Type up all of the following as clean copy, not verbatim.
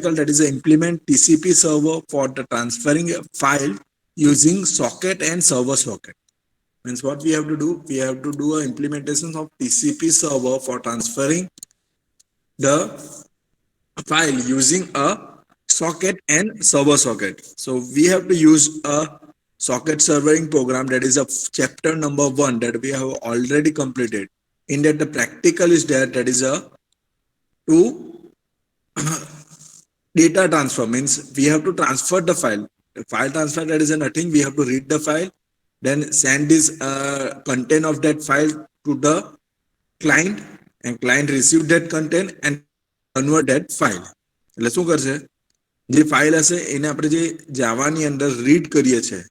practical, that is implement TCP server for the transferring a file using socket and server socket. Means what we have to do? We have to do a implementation of TCP server for transferring the file using a socket and server socket. So we have to use a socket servering program, that is a chapter number 1 that we have already completed. In that the practical is there, that is a to data transfer, means we have to transfer the file. The file transfer, that is a nothing. We have to read the file, then send this content of that file to the client, and client receive that content and convert that file. એટલે શું કરશે? જે file હશે એને આપણે જે જાવાની અંદર read કરીએ છીએ,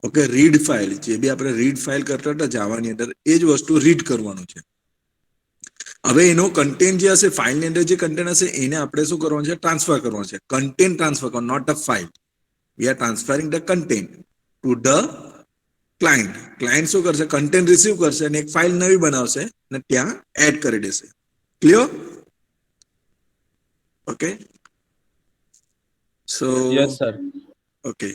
ઓકે, રીડ ફાઇલ, જે બી આપણે રીડ ફાઇલ કરતા હતા જાવાની અંદર, એ જ વસ્તુ રીડ કરવાનું છે. હવે એનો કન્ટેન્ટ જે હશે, ફાઇલની અંદર જે કન્ટેન્ટ હશે એને આપણે શું કરવાનું છે? ટ્રાન્સફર કરવાનું છે. કન્ટેન્ટ ટ્રાન્સફર કરવાનું, not the file. We are transferring the content to the client. Client શું કરશે? કન્ટેન્ટ રિસીવ કરશે અને એક ફાઇલ નવી બનાવશે અને ત્યાં એડ કરી દેશે. Clear? Okay. So Yes, sir. okay.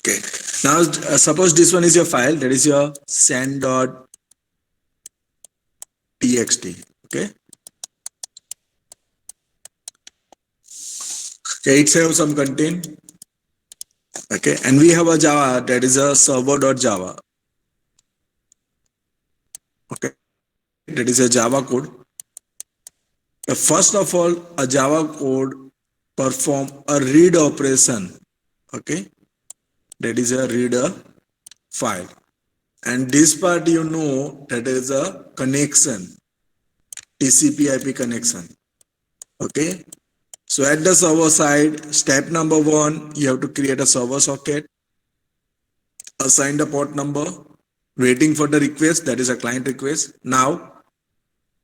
Okay. Now suppose this one is your file, that is your send.txt. Okay. Okay, it has some content. Okay, and we have a Java, that is a server.java. Okay, that is a Java code. First of all, a Java code perform a read operation. Okay, that is a reader file, and this part you know, that is a connection, TCP/IP connection. Okay, so at the server side, step number 1, you have to create a server socket, assign the port number, waiting for the request, that is a client request. Now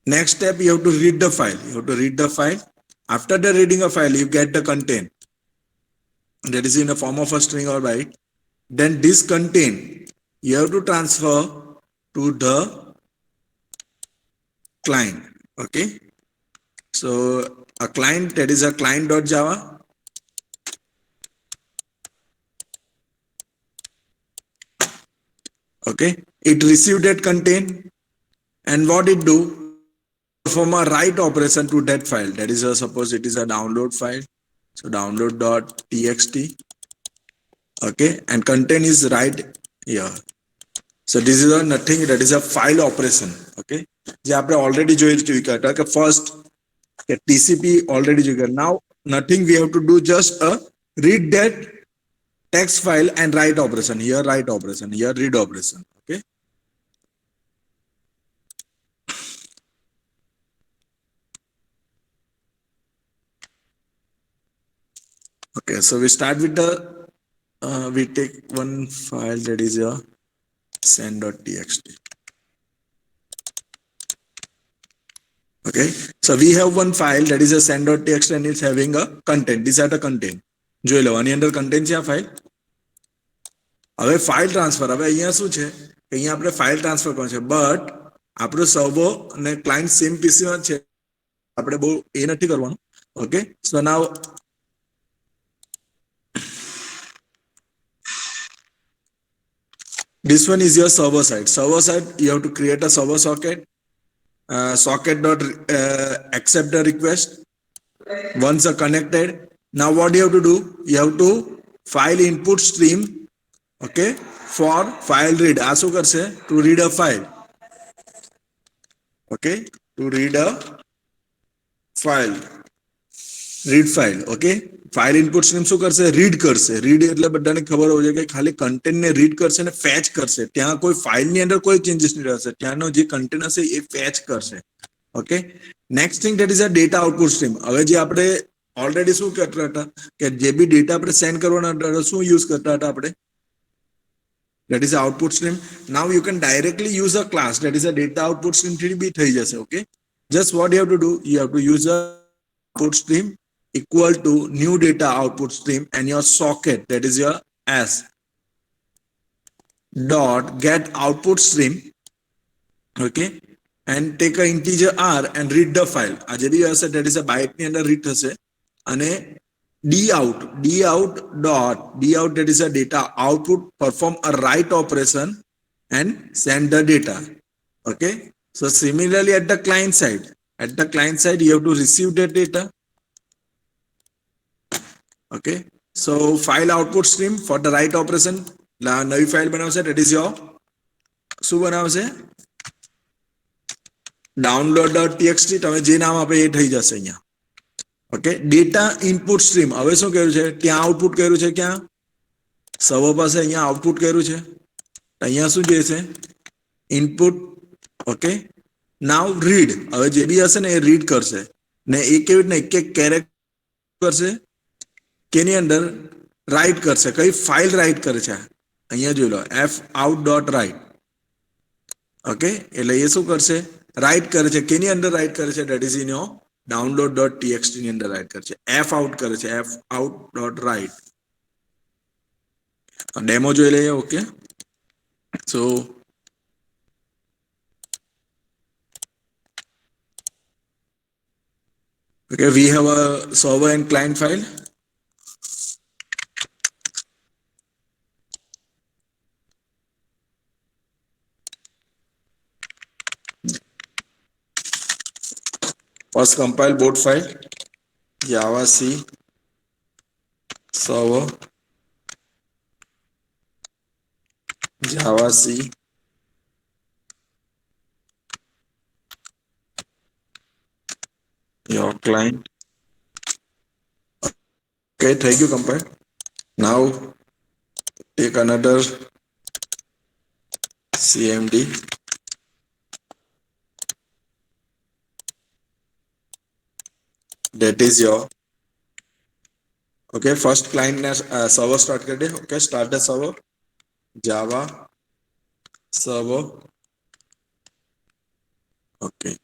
next step, you have to read the file. You have to read the file. After the reading a file, you get the content, that is in the form of a string or byte. Then this content you have to transfer to the client. Okay, so a client, that is a client.java. Okay, it received that content, and what it do? Perform a write operation to that file, that is a, suppose it is a download file, so download.txt. Okay, and content is right here. So this is a nothing, that is a file operation. Okay, જે આપણે already જોઈ ચૂક્યા કે first TCP already જોઈ. Now nothing, we have to do just a read that text file and write operation. Here write operation, here read operation. Okay, okay, so we start with the we take one file, that is a send.txt. Okay, so we have one file, that is a send.txt, and it's having a content. These are the content. જોઈ લો, આની અંદર content છે આ file. હવે file transfer, હવે અહીંયા શું છે કે અહીંયા આપણે ફાઇલ ટ્રાન્સફર કરવાનું છે, બટ આપણો સર્વર અને ક્લાયન્ટ સેમ પીસીમાં છે, આપણે બહુ એ નથી કરવાનું. Okay, so now this one is your server side. Server side, you have to create a server socket. socket dot accept the request. Once are connected, now what you have to do, you have to file input stream, okay, for file read. આ શું કરશે? To read a file, okay, to read a file, read file. Okay, file input stream શું કરશે? Read કરશે. Read એટલે બધાને ખબર હોવી જોઈએ કે ખાલી કન્ટેન્ટને રીડ કરશે અને ફેચ કરશે. ત્યાં કોઈ ફાઇલની અંદર કોઈ ચેન્જીસ નહીં રહેશે. ત્યાંનો જે કન્ટેન્ટ હશે એ ફેચ કરશે. Okay, next thing that is a data output stream. હવે જે આપણે ઓલરેડી શું કરતા હતા કે જે બી ડેટા આપણે સેન્ડ કરવાના હતા શું યુઝ કરતા હતા આપણે? that is output stream. Now you can directly use a class that is a data output stream 3b થઈ જશે. Okay, just what you have to do, you have to use a output stream equal to new data output stream and your socket that is your s dot get output stream. Okay, and take a integer r and read the file. આ જે બી હશે that is a byte ની અંદર read થશે અને dout that is a data output perform a write operation and send the data. Okay, so similarly at the client side you have to receive the data. Okay, so file output stream for the write operation નવી file બનાવશે that is your શું બનાવશે? download.txt. તમે જે નામ આપે એ થઈ જશે અહીંયા. ઓકે, ડેટા ઇનપુટ સ્ટ્રીમ હવે શું કર્યું છે? ત્યાં આઉટપુટ કર્યું છે. ક્યાં? સર્વર પાસે અહીંયા આઉટપુટ કર્યું છે. અહીંયા શું છે? ઇનપુટ. ઓકે, નાવ રીડ. હવે જે બી હશે ને એ રીડ કરશે ને એ કેવી રીતના એક એક કેરેક્ટર કરશે કે એની અંદર રાઇટ કરશે. કઈ ફાઇલ રાઇટ કરે છે? અહીંયા જોઈ લો F out dot write. Okay, એટલે એ શું કરશે? રાઇટ કરે છે. કેની અંદર રાઇટ કરે છે? That is in your download.txt ની અંદર રાઇટ કરે છે. એફ આઉટ કરે છે. F out dot write. Demo જોઈ લઈએ. Okay, so okay, we have a server and client file. First compile both file java c server java c your client. Okay, thank you. Compile. Now take another cmd that is your okay. First client ने server start कर दे. Okay, start the server java server. Okay,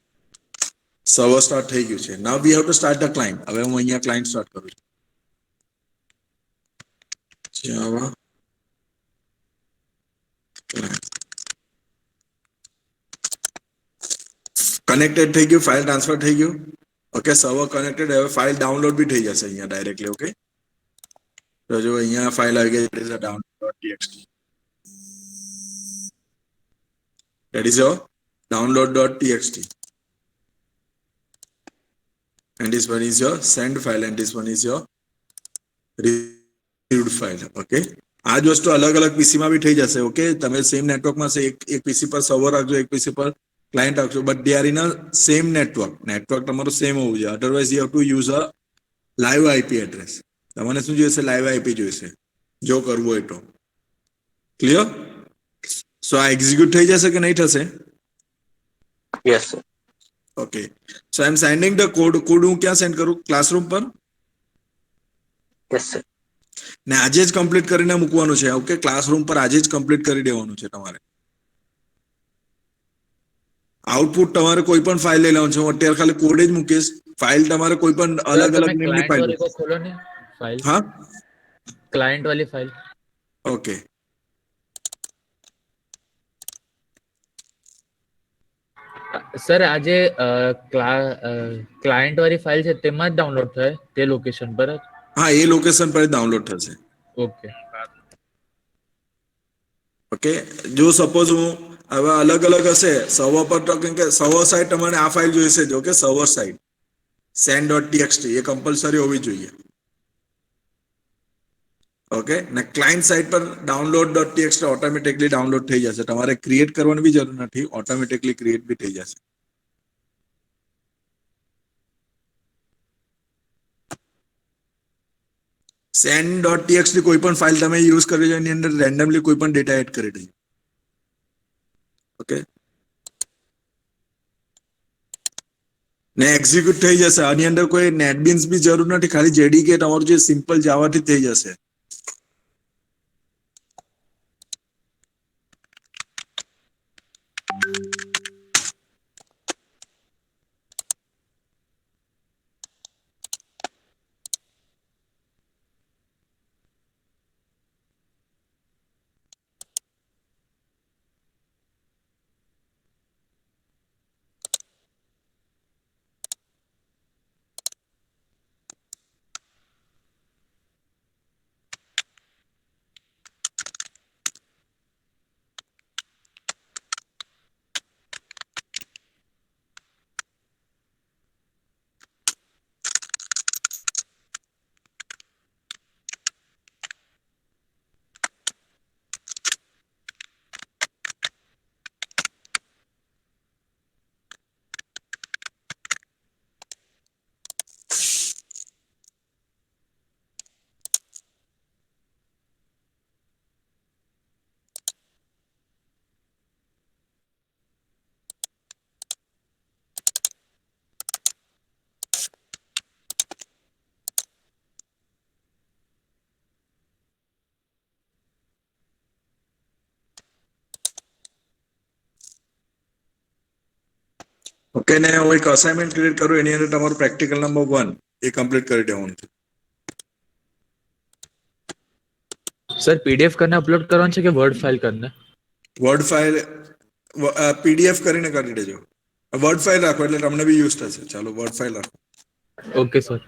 server start થઈ ગયું છે. Now we have to start the client. હવે હું અહીંયા client start કરું છું. java client connected થઈ ગયું. file transfer થઈ ગયું. Okay, server connected. હવે ફાઇલ ડાઉનલોડ બી થઈ જશે અહીંયા ડાયરેક્ટલી. ઓકે, તો જો અહીંયા ફાઇલ આવી ગઈ. It is a download.txt. that is your download.txt and this one is your send file and this one is your received file. Okay, આ જ વસ્તુ અલગ અલગ પીસી માં બી થઈ જશે. ઓકે, તમે સેમ નેટવર્ક માં એક પીસી પર સર્વર રાખજો, એક પીસી પર ક્લાયન્ટ રાખજો, but they are in a same network તમારું સેમ હોવું જોઈએ. Otherwise you have to use a live IP address. તમને શું જોઈશે? લાઈવ આઈપી જોઈશે જો કરવું હોય તો. ક્લિયર? સો આ એક્ઝિક્યુટ થઈ જશે કે નહીં થશે? Yes sir. Okay, so I am sending the code હું ક્યાં સેન્ડ કરું? ક્લાસરૂમ પર. Yes sir. ને આજે જ કમ્પ્લીટ કરીને મૂકવાનું છે. ઓકે, ક્લાસરૂમ પર આજે જ કમ્પ્લીટ કરી દેવાનું છે તમારે. આઉટપુટ તમારે કોઈ પણ ફાઇલ લઈ લેવાનું છે. હું અત્યારે ખાલી કોડ જ મૂકીશ. ફાઇલ તમારે કોઈ પણ અલગ અલગ નેમની ફાઇલ. ખોલો ને ફાઇલ. હા, ક્લાયન્ટ વાલી ફાઇલ. ઓકે, સર આજે ક્લાયન્ટ વાળી ફાઇલ છે તેમાં જ ડાઉનલોડ થાય તે લોકેશન પર જ. હા, એ લોકેશન પર ડાઉનલોડ થશે. ઓકે ઓકે, જો સપોઝ હું હવે અલગ અલગ હશે સર્વર પર તો કેમ કે સર્વર સાઇડ તમારે આ ફાઇલ જોઈશે જો કે સર્વર સાઇડ send.txt એ કમ્પલસરી હોવી જોઈએ. ઓકે ને ક્લાયન્ટ સાઇડ પર download.txt ઓટોમેટિકલી ડાઉનલોડ થઈ જશે. તમારે ક્રિએટ કરવાની બી જરૂર નથી, ઓટોમેટિકલી ક્રિએટ બી થઈ જશે. send.txt કોઈ પણ ફાઇલ તમે યુઝ કરી છે એની અંદર રેન્ડમલી કોઈ પણ ડેટા એડ કરી દઈએ. ઓકે ને એક્ઝિક્યુટ થઈ જશે. આની અંદર કોઈ નેટબીન્સ બી જરૂર નથી, ખાલી જેડીકે તમારું જે સિમ્પલ જાવાથી થઈ જશે. ઓકે ને હું એક અસાઇનમેન્ટ ક્રિએટ કરું એની અંદર તમારું પ્રેક્ટિકલ નંબર 1 એ કમ્પ્લીટ કરી દેવાનું છે. सर पीडीएफ करने अपलोड करवाना છે કે વર્ડ ફાઇલ કરને? વર્ડ ફાઇલ પીડીએફ કરીને કરી દેજો. વર્ડ ફાઇલ રાખો એટલે તમને બી યુઝ થશે. ચાલો વર્ડ ફાઇલ રાખો. Okay sir.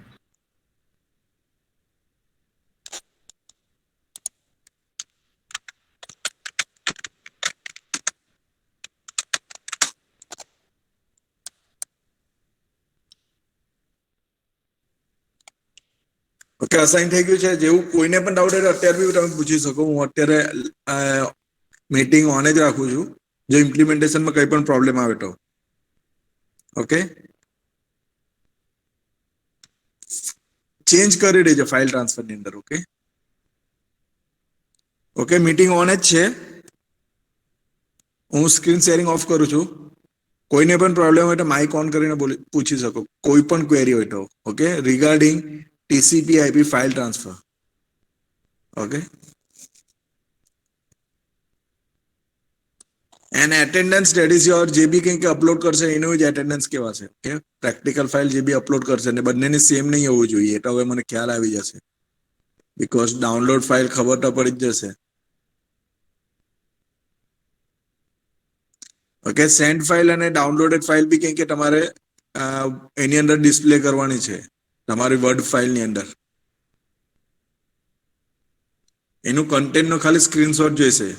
ઓકે અસાઇન થઈ ગયું છે. જેવું કોઈને પણ ડાઉટ હોય તો અત્યારે બી તમે પૂછી શકો. હું અત્યારે મીટિંગ ઓન જ રાખું છું. જો ઇમ્પ્લિમેન્ટેશનમાં કંઈ પણ પ્રોબ્લેમ આવે તો ઓકે ચેન્જ કરી દેજો ફાઇલ ટ્રાન્સફરની અંદર. ઓકે ઓકે મીટિંગ ઓન જ છે. હું સ્ક્રીન શેરિંગ ઓફ કરું છું. કોઈને પણ પ્રોબ્લેમ હોય તો માઇક ઓન કરીને પૂછી શકો. કોઈ પણ ક્વેરી હોય તો okay regarding TCP IP file transfer. Okay and attendance that is your. જે બી કંઈક અપલોડ કરશે એનું જ એટેન્ડન્સ કહેવાશે. ઓકે પ્રેક્ટિકલ ફાઇલ જે બી અપલોડ કરશે ને બંનેની સેમ નહીં હોવું જોઈએ. એ તો હવે મને ખ્યાલ આવી જશે બીકોઝ ડાઉનલોડ ફાઇલ ખબર તો પડી જ જશે. ઓકે સેન્ડ ફાઇલ અને ડાઉનલોડેડ ફાઇલ બી કંઈક તમારે એની અંદર ડિસ્પ્લે કરવાની છે તમારી વર્ડ ફાઇલની અંદર. એનું કન્ટેન્ટનો ખાલી સ્ક્રીનશોટ જોઈશે.